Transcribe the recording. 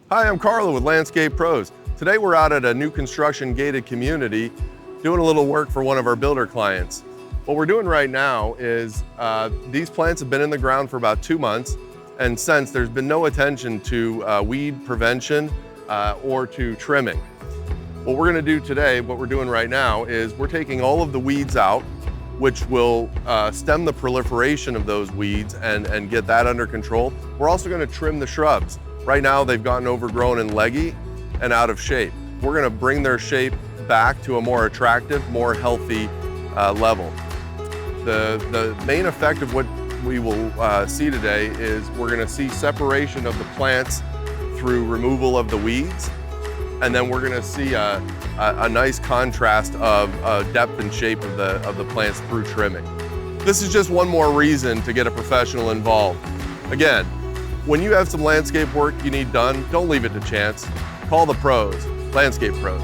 Hi, I'm Carlo with Landscape Pros. Today we're out at a new construction gated community doing a little work for one of our builder clients. What we're doing right now is these plants have been in the ground for about 2 months, and since there's been no attention to weed prevention or to trimming. What we're gonna do today, what we're doing right now, is we're taking all of the weeds out, which will stem the proliferation of those weeds and get that under control. We're also gonna trim the shrubs. Right now they've gotten overgrown and leggy and out of shape. We're gonna bring their shape back to a more attractive, more healthy level. The main effect of what we will see today is we're gonna see separation of the plants through removal of the weeds, and then we're gonna see a nice contrast of depth and shape of the plants through trimming. This is just one more reason to get a professional involved. Again, when you have some landscape work you need done, don't leave it to chance. Call the pros, Landscape Pros.